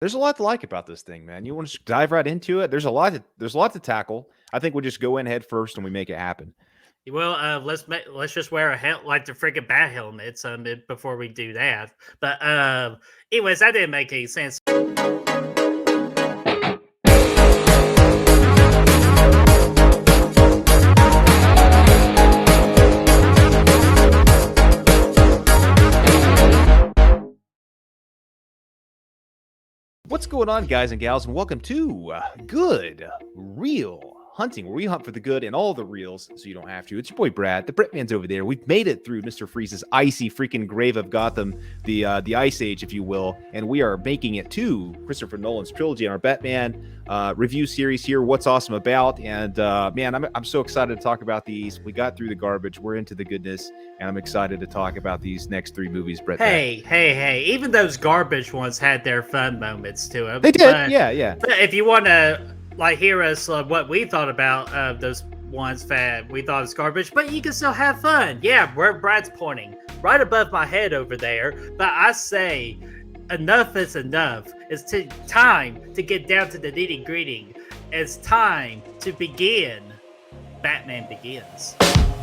There's a lot to like about this thing, man. You want to dive right into it? There's a lot to tackle. I think we just go in head first and we make it happen. Well, let's just wear a like the freaking bat helmets before we do that. But anyways, that didn't make any sense. What's going on, guys and gals, and welcome to Good Real Hunting, where we hunt for the good in all the reels so you don't have to. It's your boy Brad. The Britman's over there. We've made it through Mr. Freeze's icy freaking grave of Gotham, the Ice Age, if you will, and we are making it to Christopher Nolan's trilogy on our Batman review series here. What's awesome about? And man, I'm so excited to talk about these. We got through the garbage. We're into the goodness, and I'm excited to talk about these next three movies, Brett. Hey! Even those garbage ones had their fun moments to them. They did, yeah. But if you want to hear us what we thought about those ones that we thought was garbage, but you can still have fun. Yeah, where Brad's pointing right above my head over there. But I say, enough is enough. It's time to get down to the nitty gritty. It's time to begin. Batman Begins.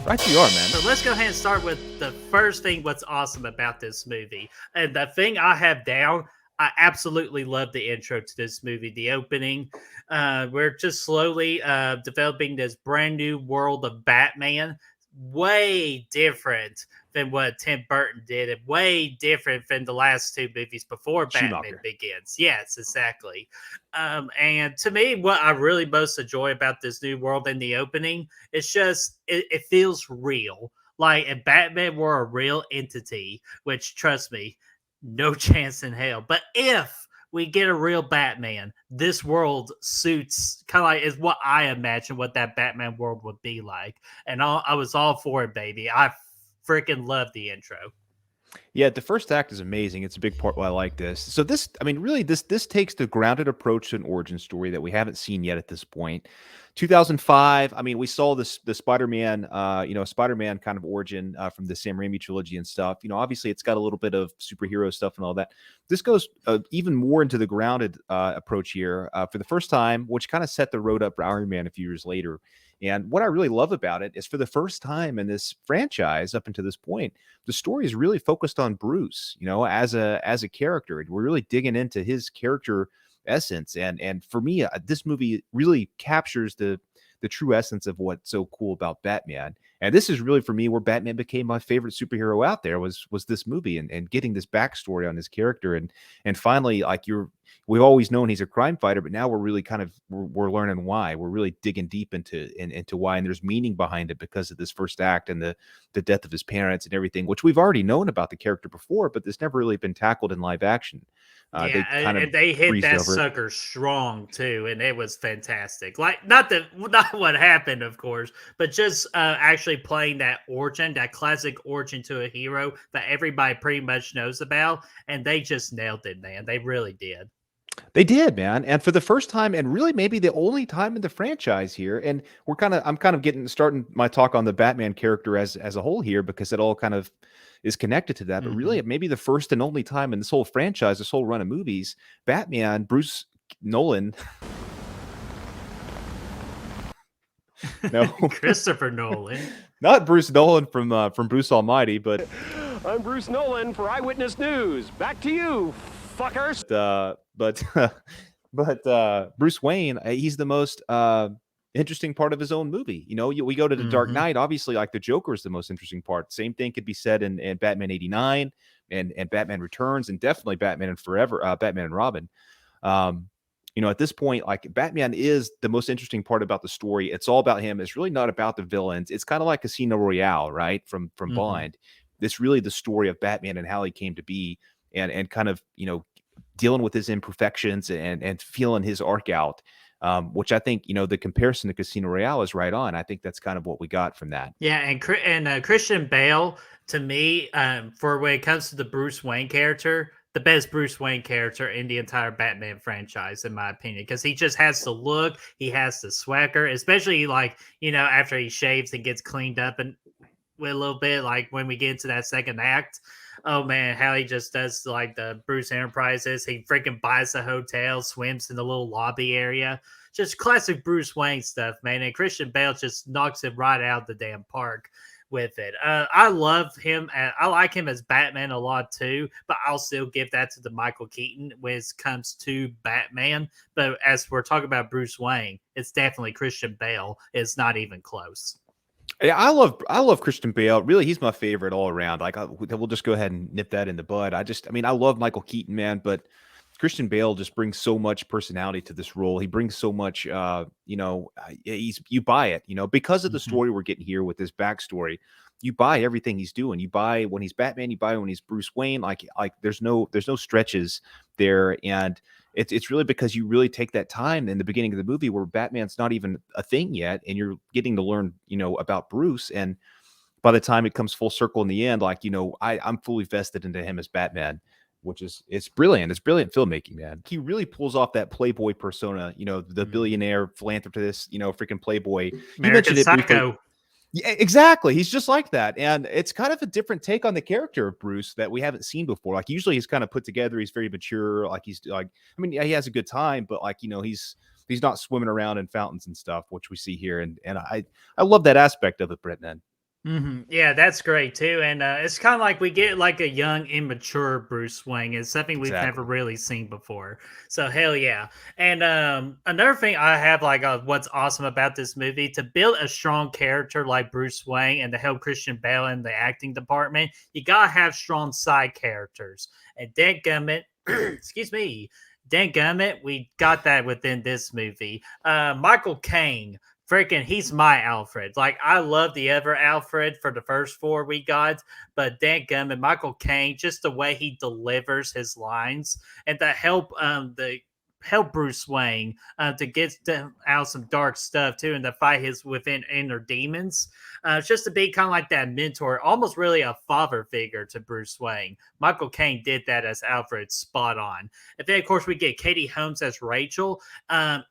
Right you are, man. So let's go ahead and start with the first thing what's awesome about this movie. And the thing I have down, I absolutely love the intro to this movie, the opening. We're just slowly developing this brand new world of Batman. Way different than what Tim Burton did, and way different than the last two movies before Batman Begins. Yes, exactly. And to me, what I really most enjoy about this new world in the opening, it's just it feels real. Like if Batman were a real entity, which trust me, no chance in hell. But if we get a real Batman, this world suits kind of like is what I imagine what that Batman world would be like. And I was all for it, baby. I freaking love the intro. Yeah, the first act is amazing. It's a big part why I like this. So this, I mean, really, this takes the grounded approach to an origin story that we haven't seen yet at this point. 2005. I mean, we saw the Spider-Man, Spider-Man kind of origin from the Sam Raimi trilogy and stuff. You know, obviously, it's got a little bit of superhero stuff and all that. This goes even more into the grounded approach here for the first time, which kind of set the road up for Iron Man a few years later. And what I really love about it is for the first time in this franchise up until this point, the story is really focused on Bruce, you know, as a character. We're really digging into his character essence. And for me, this movie really captures the true essence of what's so cool about Batman. And this is really for me where Batman became my favorite superhero out there was this movie and getting this backstory on his character and finally we've always known he's a crime fighter, but now we're really kind of we're learning why. We're really digging deep into why, and there's meaning behind it because of this first act and the death of his parents and everything, which we've already known about the character before, but this never really been tackled in live action. And they hit that sucker strong too, and it was fantastic. Like not what happened, of course, but just actually playing that origin, that classic origin to a hero that everybody pretty much knows about, and they just nailed it, man. They really did. They did, man. And for the first time, and really maybe the only time in the franchise here, and I'm kind of starting my talk on the Batman character as a whole here because it all kind of is connected to that. But really, it may be the first and only time in this whole franchise, this whole run of movies, Batman, Bruce Nolan. No, Christopher Nolan, not Bruce Nolan from Bruce Almighty, but I'm Bruce Nolan for Eyewitness News. Back to you, fuckers. But Bruce Wayne, he's the most interesting part of his own movie. You know, we go to the Dark Knight, obviously, like the Joker is the most interesting part. Same thing could be said in Batman 89 and Batman Returns, and definitely Batman and Forever, Batman and Robin. You know, at this point, like Batman is the most interesting part about the story. It's all about him. It's really not about the villains. It's kind of like Casino Royale, right? From Bond. It's really the story of Batman and how he came to be and kind of, you know, dealing with his imperfections and feeling his arc out, which I think, you know, the comparison to Casino Royale is right on. I think that's kind of what we got from that. Yeah, and Christian Bale, to me, for when it comes to the Bruce Wayne character, the best Bruce Wayne character in the entire Batman franchise, in my opinion, because he just has the look, he has the swagger, especially like, you know, after he shaves and gets cleaned up and with a little bit, like when we get into that second act. Oh man, how he just does like the Bruce Enterprises. He freaking buys the hotel, swims in the little lobby area. Just classic Bruce Wayne stuff, man. And Christian Bale just knocks it right out of the damn park with it. I love him. I like him as Batman a lot too, but I'll still give that to the Michael Keaton when it comes to Batman. But as we're talking about Bruce Wayne, it's definitely Christian Bale. It's not even close. Yeah, I love Christian Bale. Really, he's my favorite all around. Like, we'll just go ahead and nip that in the bud. I mean, I love Michael Keaton, man, but Christian Bale just brings so much personality to this role. He brings so much, you buy it, because of the Mhm. story we're getting here with this backstory. You buy everything he's doing. You buy when he's Batman. You buy when he's Bruce Wayne. Like there's no stretches there, and it's really because you really take that time in the beginning of the movie where Batman's not even a thing yet, and you're getting to learn, about Bruce. And by the time it comes full circle in the end, like, I'm fully vested into him as Batman, which is it's brilliant. It's brilliant filmmaking, man. He really pulls off that playboy persona, the Mhm. billionaire philanthropist, freaking playboy. You American mentioned it briefly. Psycho. Yeah, exactly. He's just like that. And it's kind of a different take on the character of Bruce that we haven't seen before. Like, usually he's kind of put together, he's very mature, like he's like, I mean, yeah, he has a good time, but like, he's not swimming around in fountains and stuff, which we see here. And I love that aspect of it, Brett, man. Yeah, that's great too, and it's kind of like we get like a young, immature Bruce Wayne. It's something we've never Exactly. really seen before. So hell yeah! And another thing I have like what's awesome about this movie to build a strong character like Bruce Wayne and to help Christian Bale in the acting department, you gotta have strong side characters. And dadgummit, excuse me, dadgummit, we got that within this movie. Michael Caine, freaking he's my Alfred. Like I love the other Alfred for the first four we got, but and Michael Caine, just the way he delivers his lines and to help Bruce Wayne to out some dark stuff too and to fight his within inner demons. Just to be kind of like that mentor, almost really a father figure to Bruce Wayne. Michael Caine did that as Alfred spot on. And then, of course, we get Katie Holmes as Rachel.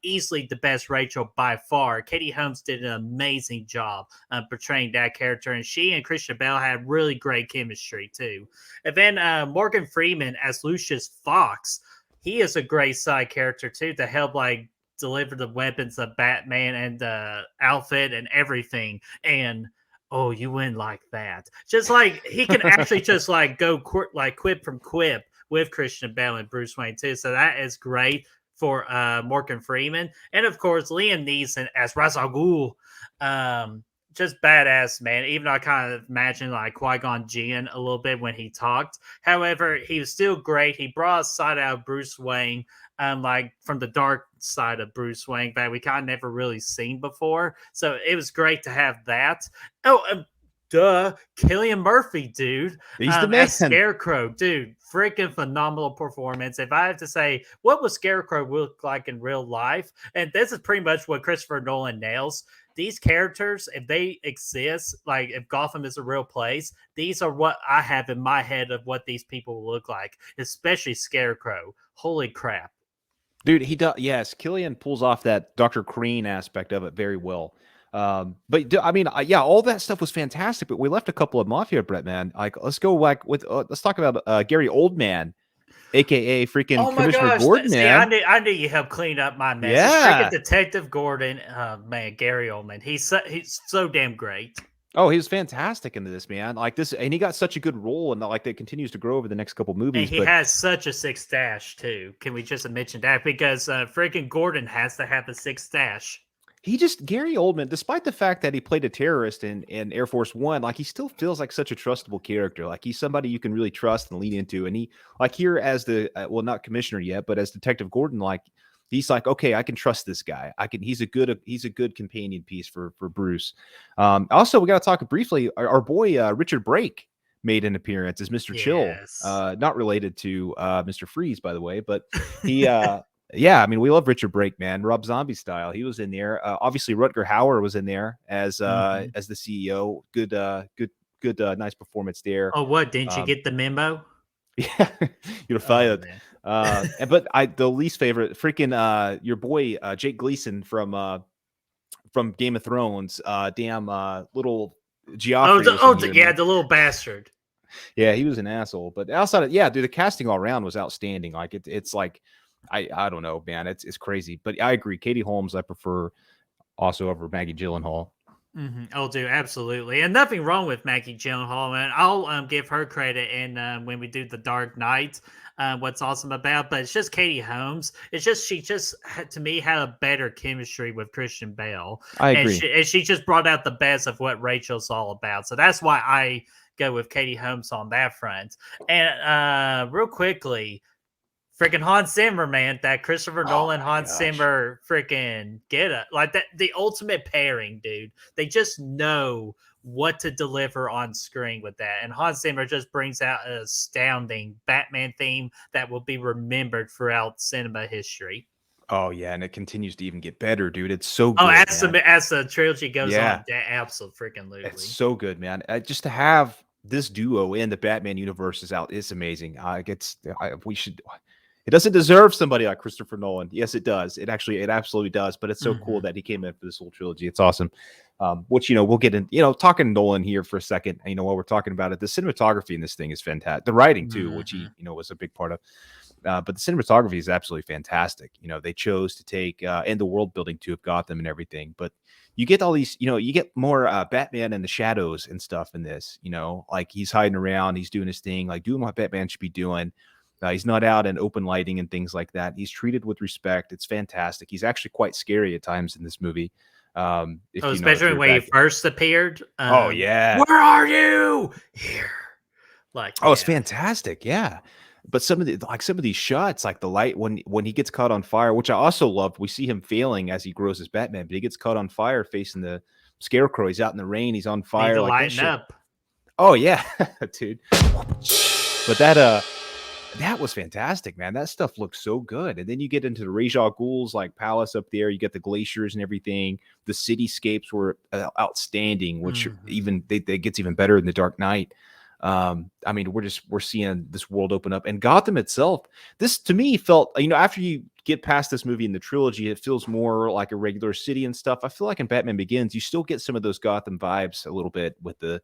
Easily the best Rachel by far. Katie Holmes did an amazing job portraying that character, and she and Christian Bale had really great chemistry too. And then Morgan Freeman as Lucius Fox. He is a great side character too to help like deliver the weapons of Batman and the outfit and everything. And oh, you win like that. Just like he can actually just like go like quip from quip with Christian Bale and Bruce Wayne too. So that is great for Morgan Freeman, and of course Liam Neeson as Ra's al Ghul. Just badass, man. Even though I kind of imagine like Qui-Gon Jinn a little bit when he talked. However, he was still great. He brought a side out of Bruce Wayne, like from the dark side of Bruce Wayne that we kind of never really seen before. So it was great to have that. Oh, Cillian Murphy, dude, He's the as man. Scarecrow, dude, freaking phenomenal performance. If I have to say, what would Scarecrow look like in real life? And this is pretty much what Christopher Nolan nails. These characters, if they exist, like if Gotham is a real place, these are what I have in my head of what these people will look like, especially Scarecrow. Holy crap. Dude, he does. Yes, Killian pulls off that Dr. Crane aspect of it very well. I mean, yeah, all that stuff was fantastic. But we left a couple of mafia, Brett, man. Like, let's go like with let's talk about Gary Oldman, aka freaking Oh my Commissioner gosh! Gordon, See, man. I knew you helped clean up my mess. It's freaking Yeah. Detective Gordon. Man, Gary Oldman. He's so damn great. Oh, he was fantastic into this, man. Like this, and he got such a good role, and like that continues to grow over the next couple And movies. he But has such a sick stash too. Can we just mention that because freaking Gordon has to have a sick stash. Gary Oldman, despite the fact that he played a terrorist in Air Force One, like he still feels like such a trustable character. Like he's somebody you can really trust and lean into. And he, like here as the well, not commissioner yet, but as Detective Gordon, like he's like, okay, I can trust this guy. He's a good companion piece for Bruce. Also, we got to talk briefly. Our boy Richard Brake made an appearance as Mr. Chill. Yes. Not related to Mr. Freeze, by the way, but he. Yeah, I mean, we love Richard Brake, man. Rob Zombie style. He was in there. Obviously, Rutger Hauer was in there as Mhm. as the CEO. Good, nice performance there. Oh, what? Didn't you Um, get the memo? yeah, you're Oh fired. man. But the least favorite, freaking your boy Jake Gleason from Game of Thrones. Damn, little Oh, Geoffrey was in here, yeah, man. the little bastard. Yeah, he was an asshole. But outside of dude, the casting all around was outstanding. Like it's like I don't know, man. It's crazy. But I agree. Katie Holmes I prefer also over Maggie Gyllenhaal. Oh, dude, absolutely, and nothing wrong with Maggie Gyllenhaal, man. I'll give her credit, and when we do the Dark Knight, what's awesome about, but it's just Katie Holmes. It's just she just to me had a better chemistry with Christian Bale, I and agree. she just brought out the best of what Rachel's all about. So that's why I go with Katie Holmes on that front. And real quickly, freaking Hans Zimmer, man, that Christopher Oh Nolan my Hans gosh. Zimmer freaking get it. Like that, the ultimate pairing, dude. They just know what to deliver on screen with that. And Hans Zimmer just brings out an astounding Batman theme that will be remembered throughout cinema history. Oh yeah, and it continues to even get better, dude. It's so Oh, good, man. as the trilogy goes Yeah, on, absolutely. it's so good, man. Just to have this duo in the Batman universe is amazing. We should. It doesn't deserve somebody like Christopher Nolan. Yes, it does. It absolutely does. But it's so cool that he came in for this whole trilogy. It's awesome. Which we'll get in. Talking Nolan here for a second. While we're talking about it, the cinematography in this thing is fantastic. The writing too, which he was a big part of. But the cinematography is absolutely fantastic. They chose to take and the world building too of Gotham and everything. But you get all these, you get more Batman in the shadows and stuff in this. Like he's hiding around, he's doing his thing, like doing what Batman should be doing. He's not out in open lighting and things like that. He's treated with respect. It's fantastic. He's actually quite scary at times in this movie. Especially when he first appeared. Oh yeah, where are you? Here. It's fantastic. Yeah. But some of these shots, like the light when he gets caught on fire, which I also loved. We see him failing as he grows as Batman, but he gets caught on fire facing the Scarecrow. He's out in the rain. He's on fire. Like lighten up. Oh yeah, dude. But that was fantastic, man. That stuff looks so good. And then you get into the Ra's al Ghul's like palace up there. You get the glaciers and everything. The cityscapes were outstanding, which even they gets even better in the Dark Knight. We're seeing this world open up, and Gotham itself. This to me felt, after you get past this movie in the trilogy, it feels more like a regular city and stuff. I feel like in Batman Begins, you still get some of those Gotham vibes a little bit with the,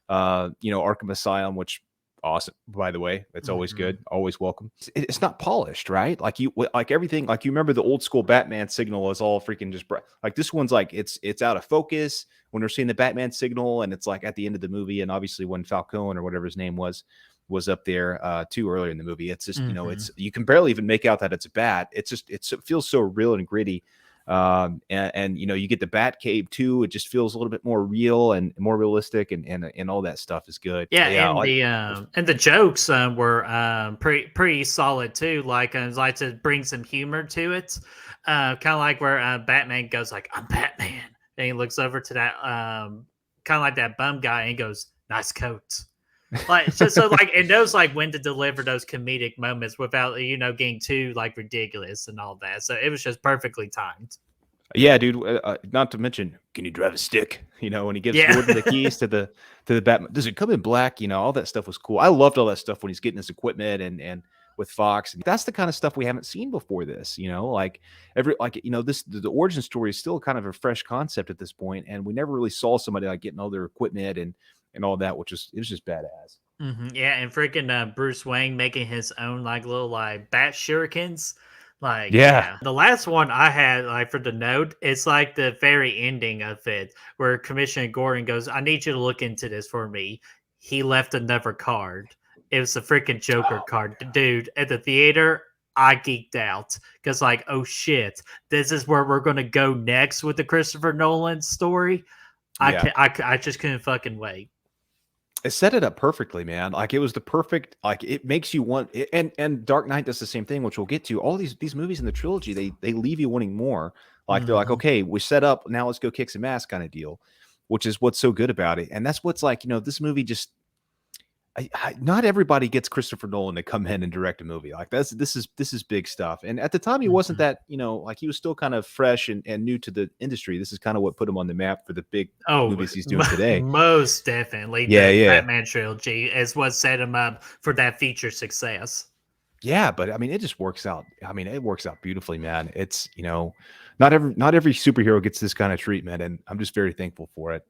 Arkham Asylum, which awesome, by the way. It's always good, always welcome. It's not polished, right? Like everything, like you remember the old school Batman signal is all freaking just like this one's like it's out of focus when we're seeing the Batman signal, and it's like at the end of the movie, and obviously when Falcone or whatever his name was up there too earlier in the movie. It's just it's you can barely even make out that it's a bat. It feels so real and gritty. And you get the Bat Cave too. It just feels a little bit more real and more realistic, and all that stuff is good. And the jokes were pretty solid too. Like I like to bring some humor to it. Kind of like where Batman goes like, "I'm Batman," and he looks over to that kind of like that bum guy, and he goes, "Nice coat." Like it's just so like it knows like when to deliver those comedic moments without getting too like ridiculous and all that. So it was just perfectly timed. Yeah, dude. Not to mention, can you drive a stick? When he gives Gordon the keys to the Batman, does it come in black? All that stuff was cool. I loved all that stuff when he's getting his equipment and with Fox. And that's the kind of stuff we haven't seen before this. The origin story is still kind of a fresh concept at this point, and we never really saw somebody like getting all their equipment and all that, it was just badass. Yeah, and freaking Bruce Wayne making his own like little like bat shurikens. Like the last one I had like for the note, it's like the very ending of it where Commissioner Gordon goes, "I need you to look into this for me." He left another card. It was the freaking Joker card, dude. At the theater, I geeked out because like, oh shit, this is where we're gonna go next with the Christopher Nolan story. I just couldn't fucking wait. It set it up perfectly, man. Like it was the perfect, like it makes you want it, and Dark Knight does the same thing, which we'll get to. All these movies in the trilogy, they leave you wanting more. Like they're like, okay, we set up, now let's go kick some ass kind of deal, which is what's so good about it. And that's what's like, this movie just not everybody gets Christopher Nolan to come in and direct a movie. Like this is big stuff. And at the time he wasn't that, like he was still kind of fresh and new to the industry. This is kind of what put him on the map for the big movies he's doing today. Most definitely. The Batman trilogy is what set him up for that feature success. Yeah, but I mean, it just works out. I mean, it works out beautifully, man. It's, not every superhero gets this kind of treatment, and I'm just very thankful for it.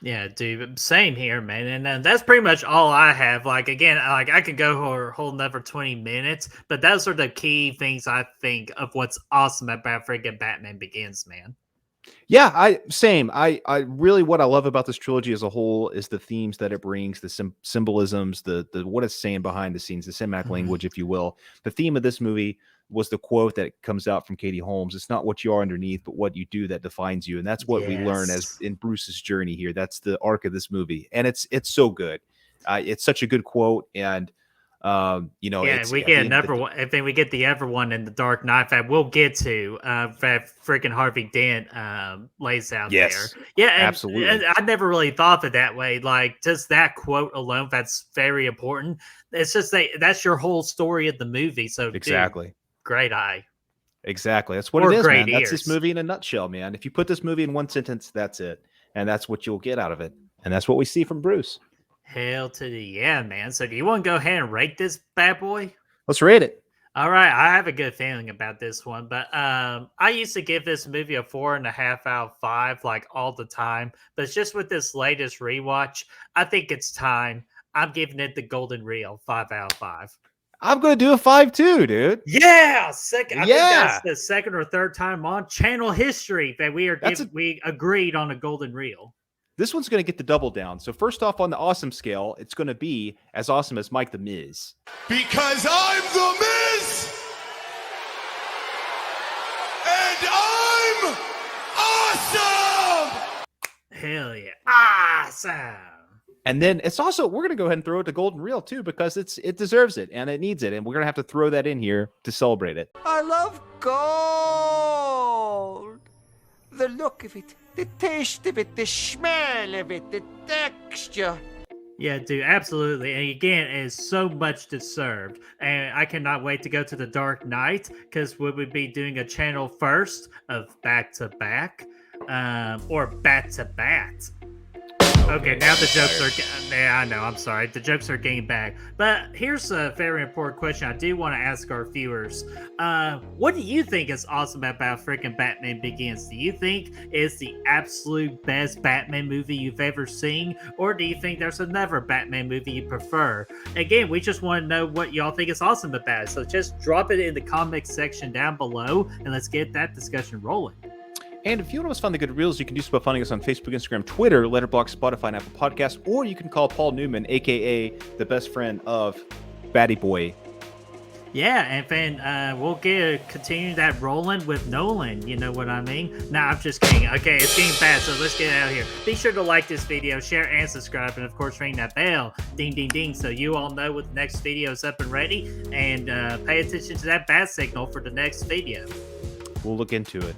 Yeah, dude. Same here, man. And that's pretty much all I have. Like again, like I could go for a whole another 20 minutes, but those are the key things I think of what's awesome about freaking Batman Begins, man. Yeah, I really what I love about this trilogy as a whole is the themes that it brings, the symbolisms, the what it's saying behind the scenes, the cinematic language, if you will. The theme of this movie was the quote that comes out from Katie Holmes. It's not what you are underneath, but what you do that defines you. And that's what we learn as Yes. in Bruce's journey here. That's the arc of this movie, and it's so good. It's such a good quote, and Yeah, it's we at get the end of another one. I think we get the other one in the Dark Knight that we'll get to. That freaking Harvey Dent lays out there. yes, Yeah, and absolutely, I never really thought of it that way. Like just that quote alone, that's very important. It's just that's your whole story of the movie. So, dude, exactly. great eye Exactly. That's what it or is, great man. That's this ears. movie in a nutshell, man. If you put this movie in one sentence, that's it. And that's what you'll get out of it. And that's what we see from Bruce. Hell to the yeah, man. So, do you want to go ahead and rate this bad boy? Let's rate it. All right, I have a good feeling about this one, but I used to give this movie a 4.5 out of 5, like all the time. But it's just with this latest rewatch, I think it's time. I'm giving it the golden reel, 5 out of 5. I'm going to do a 5 too, dude. Yeah, second. I think that's Yeah. the second or third time on channel history that we agreed on a golden reel. This one's going to get the double down. So first off, on the awesome scale, it's going to be as awesome as Mike the Miz. Because I'm the Miz! And I'm awesome! Hell yeah, awesome. And then it's also, we're going to go ahead and throw it to golden reel too, because it deserves it and it needs it. And we're going to have to throw that in here to celebrate it. I love gold. The look of it, the taste of it, the smell of it, the texture. Yeah, dude, absolutely. And again, it is so much deserved. And I cannot wait to go to the Dark Knight because we would be doing a channel first of back to back or bat to bat. Okay, now the jokes are. Yeah, I know. I'm sorry. The jokes are getting back. But here's a very important question I do want to ask our viewers. What do you think is awesome about freaking Batman Begins? Do you think it's the absolute best Batman movie you've ever seen? Or do you think there's another Batman movie you prefer? Again, we just want to know what y'all think is awesome about it. So just drop it in the comments section down below and let's get that discussion rolling. And if you want to find the good reels, you can do so by finding us on Facebook, Instagram, Twitter, Letterboxd, Spotify, and Apple Podcasts, or you can call Paul Newman, aka the best friend of Batty Boy. Yeah, and then we'll continue that rolling with Nolan. You know what I mean? Nah, I'm just kidding. Okay, it's getting bad, so let's get out of here. Be sure to like this video, share, and subscribe, and of course ring that bell, ding, ding, ding, so you all know when the next video is up and ready. And pay attention to that bat signal for the next video. We'll look into it.